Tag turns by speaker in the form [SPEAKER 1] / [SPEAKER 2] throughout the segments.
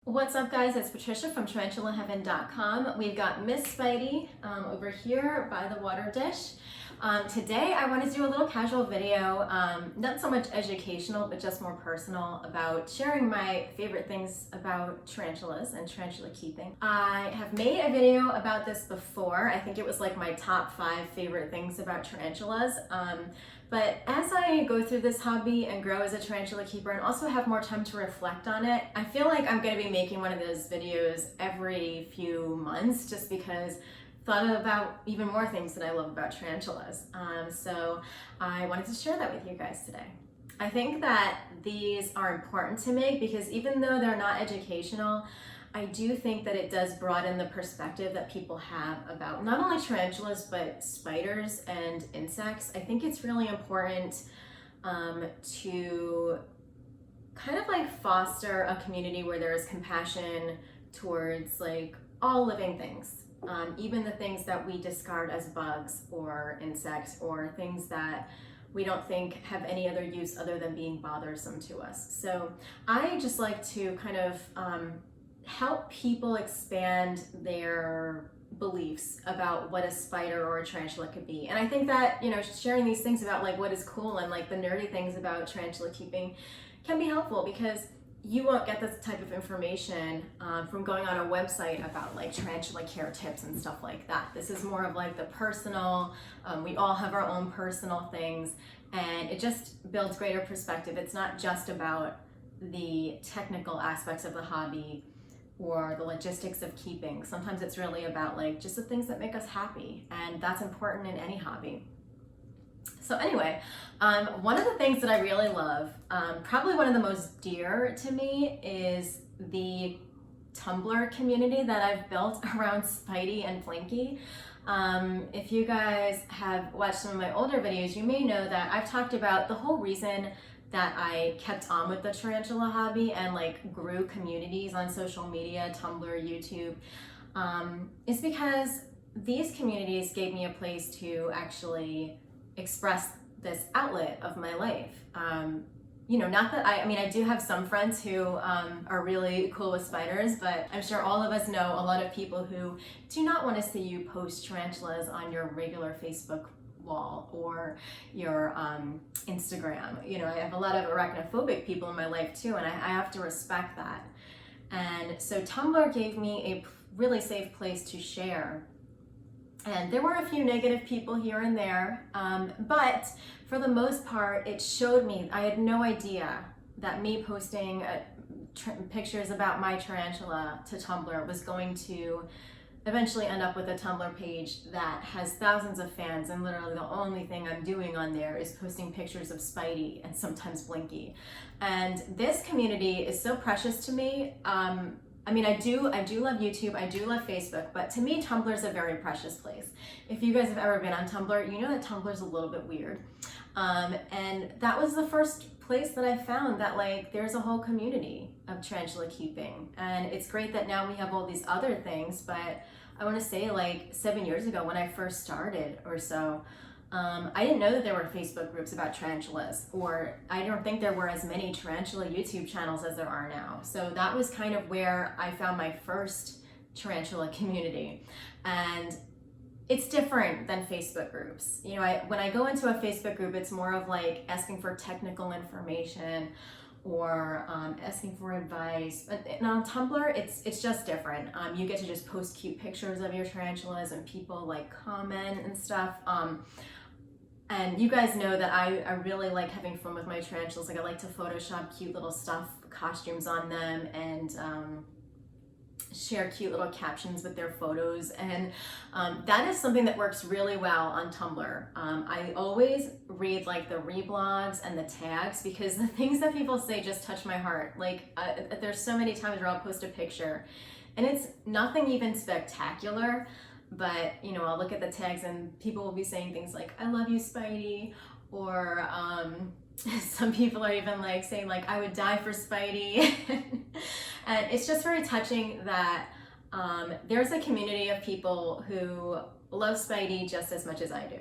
[SPEAKER 1] What's up, guys? It's Patricia from TarantulaHeaven.com. We've got Miss Spidey over here by the water dish. Today I want to do a little casual video, not so much educational, but just more personal, about sharing my favorite things about tarantulas and tarantula keeping. I have made a video about this before. I think it was like my top 5 favorite things about tarantulas. But as I go through this hobby and grow as a tarantula keeper and also have more time to reflect on it, I feel like I'm going to be making one of those videos every few months just because I thought about even more things that I love about tarantulas. So I wanted to share that with you guys today. I think that these are important to make because even though they're not educational, I do think that it does broaden the perspective that people have about not only tarantulas, but spiders and insects. I think it's really important to kind of like foster a community where there is compassion towards like all living things, even the things that we discard as bugs or insects or things that we don't think have any other use other than being bothersome to us. So I just like to kind of help people expand their beliefs about what a spider or a tarantula could be. And I think that, you know, sharing these things about like what is cool and like the nerdy things about tarantula keeping can be helpful because you won't get this type of information from going on a website about like tarantula care tips and stuff like that. This is more of like the personal, we all have our own personal things, and it just builds greater perspective. It's not just about the technical aspects of the hobby or the logistics of keeping. Sometimes it's really about like just the things that make us happy, and that's important in any hobby. So anyway, one of the things that I really love, probably one of the most dear to me, is the Tumblr community that I've built around Spidey and Blinky. If you guys have watched some of my older videos, you may know that I've talked about the whole reason that I kept on with the tarantula hobby and like grew communities on social media, Tumblr, YouTube, is because these communities gave me a place to actually express this outlet of my life. You know, not that I mean, I do have some friends who are really cool with spiders, but I'm sure all of us know a lot of people who do not want to see you post tarantulas on your regular Facebook wall or your Instagram. You know, I have a lot of arachnophobic people in my life too, and I have to respect that. And so Tumblr gave me a really safe place to share. And there were a few negative people here and there, but for the most part, it showed me, I had no idea that me posting pictures about my tarantula to Tumblr was going to eventually end up with a Tumblr page that has thousands of fans, and literally the only thing I'm doing on there is posting pictures of Spidey and sometimes Blinky. And this community is so precious to me. I mean, I do love YouTube, I do love Facebook, but to me, Tumblr is a very precious place. If you guys have ever been on Tumblr, you know that Tumblr is a little bit weird. And that was the first place that I found that like there's a whole community of tarantula keeping. And it's great that now we have all these other things, but I want to say like 7 years ago when I first started or so, I didn't know that there were Facebook groups about tarantulas, or I don't think there were as many tarantula YouTube channels as there are now. So that was kind of where I found my first tarantula community. And it's different than Facebook groups. You know, when I go into a Facebook group, it's more of like asking for technical information or asking for advice. But on Tumblr, it's just different. You get to just post cute pictures of your tarantulas and people like comment and stuff. And you guys know that I really like having fun with my tarantulas. Like I like to Photoshop cute little stuff, costumes on them, and share cute little captions with their photos. And that is something that works really well on Tumblr. I always read like the reblogs and the tags because the things that people say just touch my heart. Like there's so many times where I'll post a picture and it's nothing even spectacular, but you know, I'll look at the tags and people will be saying things like, I love you, Spidey, or some people are even like saying like, I would die for Spidey. And it's just very touching that there's a community of people who love Spidey just as much as I do.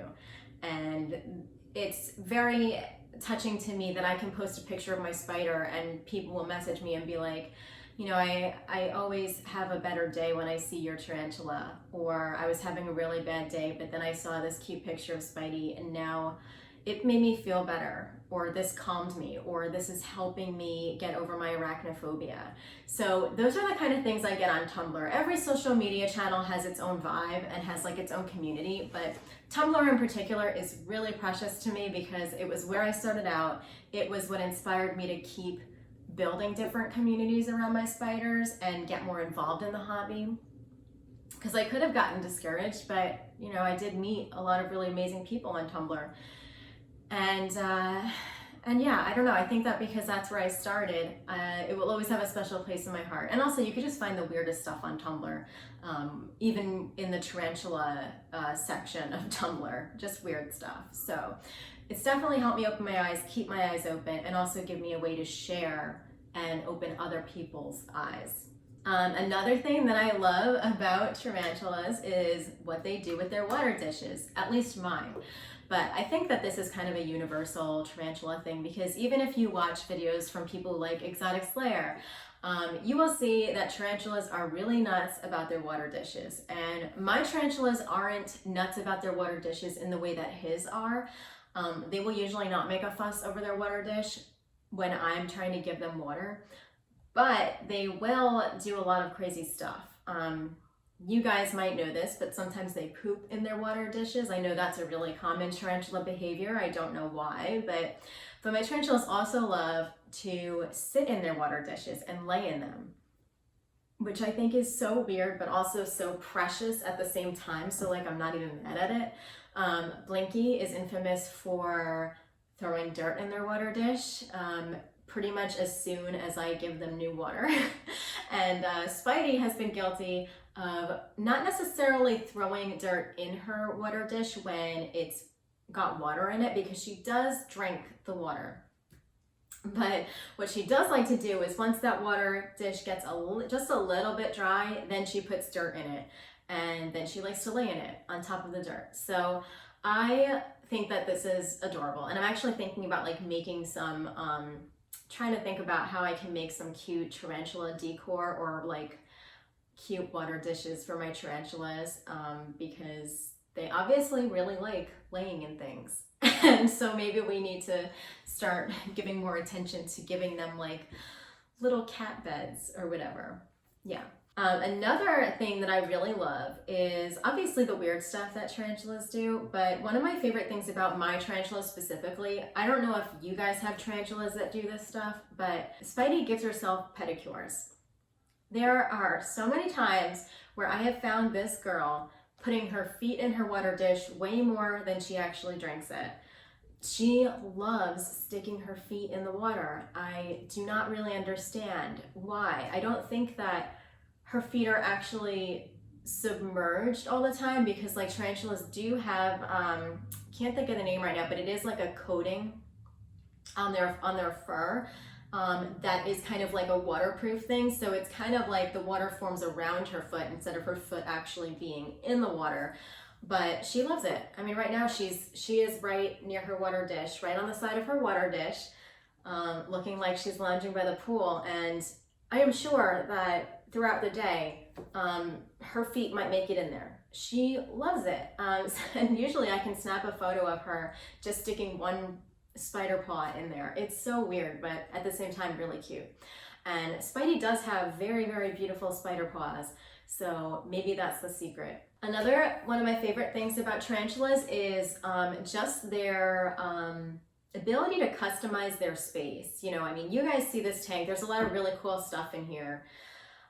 [SPEAKER 1] And it's very touching to me that I can post a picture of my spider and people will message me and be like, you know, I always have a better day when I see your tarantula, or I was having a really bad day, but then I saw this cute picture of Spidey and now it made me feel better, or this calmed me, or this is helping me get over my arachnophobia. So those are the kind of things I get on Tumblr. Every social media channel has its own vibe and has like its own community, but Tumblr in particular is really precious to me because it was where I started out. It was what inspired me to keep building different communities around my spiders and get more involved in the hobby. Because I could have gotten discouraged, but you know, I did meet a lot of really amazing people on Tumblr. And yeah, I don't know, I think that because that's where I started, it will always have a special place in my heart. And also you could just find the weirdest stuff on Tumblr, even in the tarantula section of Tumblr, just weird stuff. So it's definitely helped me open my eyes, keep my eyes open, and also give me a way to share and open other people's eyes. Another thing that I love about tarantulas is what they do with their water dishes, at least mine. But I think that this is kind of a universal tarantula thing, because even if you watch videos from people like Exotic Slayer, you will see that tarantulas are really nuts about their water dishes. And my tarantulas aren't nuts about their water dishes in the way that his are. They will usually not make a fuss over their water dish when I'm trying to give them water, but they will do a lot of crazy stuff. You guys might know this, but sometimes they poop in their water dishes. I know that's a really common tarantula behavior. I don't know why, but my tarantulas also love to sit in their water dishes and lay in them, which I think is so weird, but also so precious at the same time. So like, I'm not even mad at it. Blinky is infamous for throwing dirt in their water dish. Pretty much as soon as I give them new water. And Spidey has been guilty of not necessarily throwing dirt in her water dish when it's got water in it, because she does drink the water. But what she does like to do is once that water dish gets just a little bit dry, then she puts dirt in it. And then she likes to lay in it on top of the dirt. So I think that this is adorable. And I'm actually thinking about like making some, trying to think about how I can make some cute tarantula decor or like cute water dishes for my tarantulas, because they obviously really like laying in things. And so maybe we need to start giving more attention to giving them like little cat beds or whatever. Yeah. Another thing that I really love is obviously the weird stuff that tarantulas do, but one of my favorite things about my tarantulas specifically, I don't know if you guys have tarantulas that do this stuff, but Spidey gives herself pedicures. There are so many times where I have found this girl putting her feet in her water dish way more than she actually drinks it. She loves sticking her feet in the water. I do not really understand why. I don't think that her feet are actually submerged all the time, because like tarantulas do have, can't think of the name right now, but it is like a coating on their fur that is kind of like a waterproof thing. So it's kind of like the water forms around her foot instead of her foot actually being in the water. But she loves it. I mean, right now she is right near her water dish, right on the side of her water dish, looking like she's lounging by the pool. And I am sure that throughout the day, her feet might make it in there. She loves it. And usually I can snap a photo of her just sticking one spider paw in there. It's so weird, but at the same time, really cute. And Spidey does have very, very beautiful spider paws. So maybe that's the secret. Another one of my favorite things about tarantulas is just their ability to customize their space. You know, I mean, you guys see this tank. There's a lot of really cool stuff in here.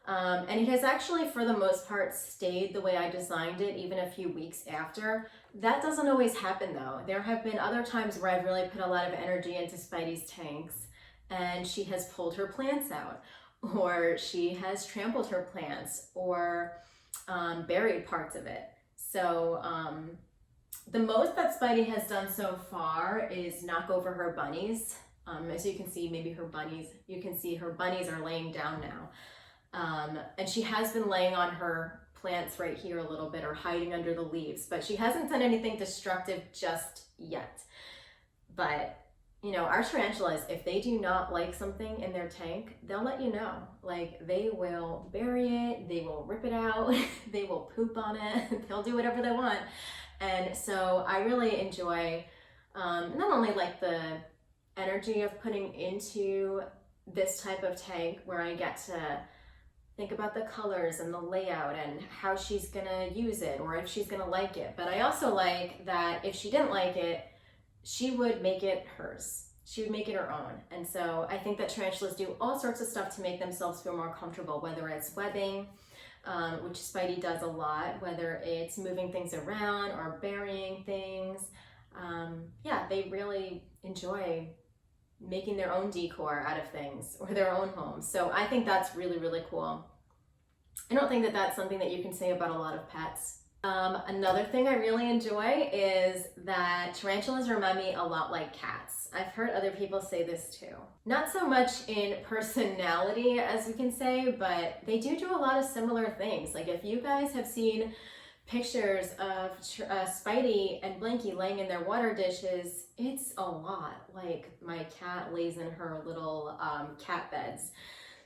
[SPEAKER 1] And it has actually, for the most part, stayed the way I designed it, even a few weeks after. That doesn't always happen, though. There have been other times where I've really put a lot of energy into Spidey's tanks, and she has pulled her plants out, or she has trampled her plants, or buried parts of it. So the most that Spidey has done so far is knock over her bunnies. As you can see, maybe her bunnies, you can see her bunnies are laying down now. And she has been laying on her plants right here a little bit, or hiding under the leaves, but she hasn't done anything destructive just yet. But you know, our tarantulas, if they do not like something in their tank, they'll let you know. Like, they will bury it, they will rip it out, they will poop on it, they'll do whatever they want. And so I really enjoy not only like the energy of putting into this type of tank where I get to think about the colors and the layout and how she's gonna use it or if she's gonna like it, but I also like that if she didn't like it, she would make it hers. She would make it her own. And so I think that tarantulas do all sorts of stuff to make themselves feel more comfortable, whether it's webbing, which Spidey does a lot, whether it's moving things around or burying things. Yeah, they really enjoy making their own decor out of things or their own homes. So I think that's really, really cool. I don't think that that's something that you can say about a lot of pets. Another thing I really enjoy is that tarantulas remind me a lot like cats. I've heard other people say this too. Not so much in personality as we can say, but they do a lot of similar things. Like if you guys have seen pictures of Spidey and Blinky laying in their water dishes, it's a lot like my cat lays in her little cat beds.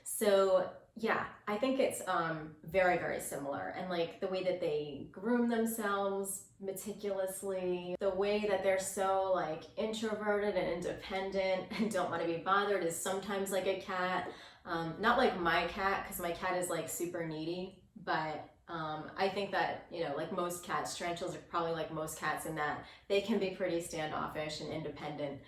[SPEAKER 1] So yeah, I think it's very, very similar. And like the way that they groom themselves meticulously, the way that they're so like introverted and independent and don't want to be bothered is sometimes like a cat. Not like my cat, because my cat is like super needy, but I think that, you know, like most cats, tarantulas are probably like most cats in that they can be pretty standoffish and independent.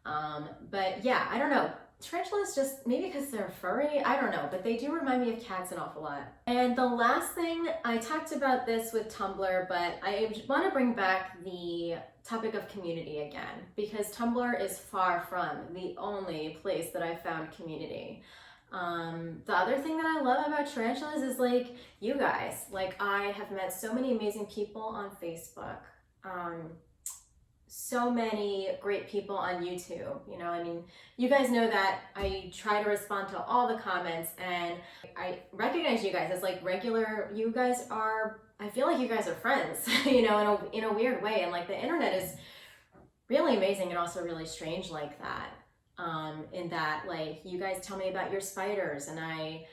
[SPEAKER 1] But yeah, I don't know. Tarantulas just, maybe because they're furry, I don't know, but they do remind me of cats an awful lot. And the last thing, I talked about this with Tumblr, but I want to bring back the topic of community again, because Tumblr is far from the only place that I found community. The other thing that I love about tarantulas is like you guys. Like I have met so many amazing people on Facebook. So many great people on YouTube. You know, I mean, you guys know that I try to respond to all the comments and I recognize you guys as like regular, you guys are, I feel like you guys are friends, you know, in a weird way. And like the internet is really amazing and also really strange like that. In that like you guys tell me about your spiders and I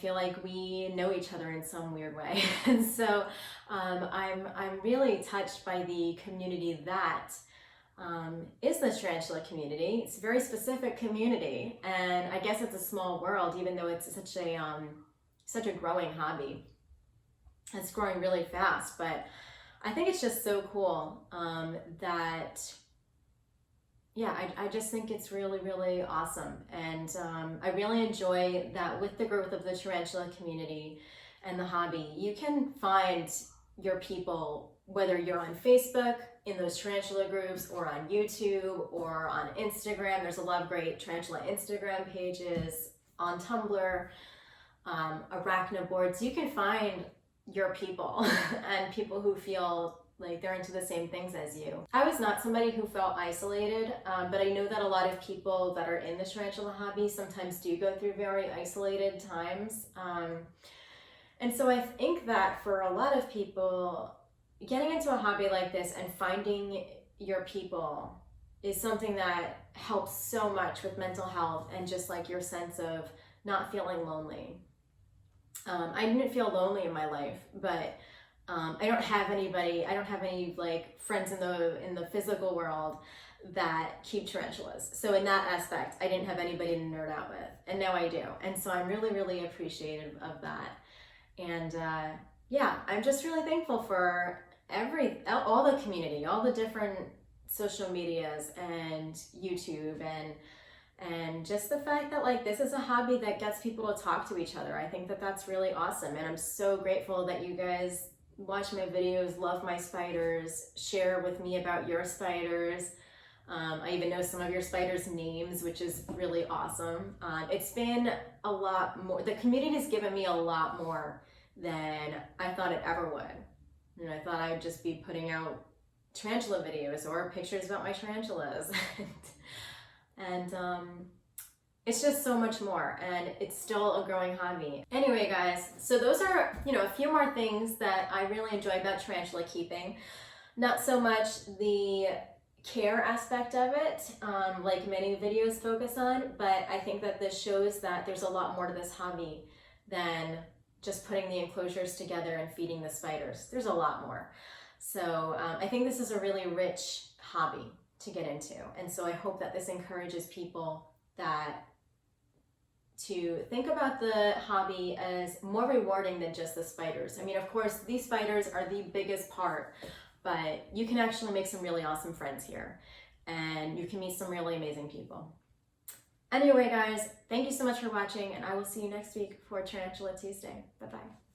[SPEAKER 1] feel like we know each other in some weird way. And so I'm really touched by the community that is the tarantula community. It's a very specific community, and I guess it's a small world, even though it's such a growing hobby. It's growing really fast, but I think it's just so cool that yeah, I just think it's really, really awesome. And I really enjoy that with the growth of the tarantula community and the hobby, you can find your people, whether you're on Facebook, in those tarantula groups, or on YouTube, or on Instagram. There's a lot of great tarantula Instagram pages, on Tumblr, arachno boards. You can find your people and people who feel like they're into the same things as you. I was not somebody who felt isolated, but I know that a lot of people that are in the tarantula hobby sometimes do go through very isolated times. And so I think that for a lot of people, getting into a hobby like this and finding your people is something that helps so much with mental health and just like your sense of not feeling lonely. I didn't feel lonely in my life, but I don't have any like friends in the physical world that keep tarantulas. So in that aspect, I didn't have anybody to nerd out with, and now I do. And so I'm really, really appreciative of that. And yeah, I'm just really thankful for all the community, all the different social medias and YouTube and just the fact that like this is a hobby that gets people to talk to each other. I think that that's really awesome, and I'm so grateful that you guys watch my videos, love my spiders, share with me about your spiders. I even know some of your spiders' names, which is really awesome. It's been a lot more, the community has given me a lot more than I thought it ever would. And I thought I'd just be putting out tarantula videos or pictures about my tarantulas. and it's just so much more, and it's still a growing hobby. Anyway, guys, so those are, you know, a few more things that I really enjoy about tarantula keeping. Not so much the care aspect of it, like many videos focus on, but I think that this shows that there's a lot more to this hobby than just putting the enclosures together and feeding the spiders. There's a lot more. So I think this is a really rich hobby to get into. And so I hope that this encourages people that to think about the hobby as more rewarding than just the spiders. I mean, of course, these spiders are the biggest part, but you can actually make some really awesome friends here, and you can meet some really amazing people. Anyway, guys, thank you so much for watching, and I will see you next week for Tarantula Tuesday. Bye-bye.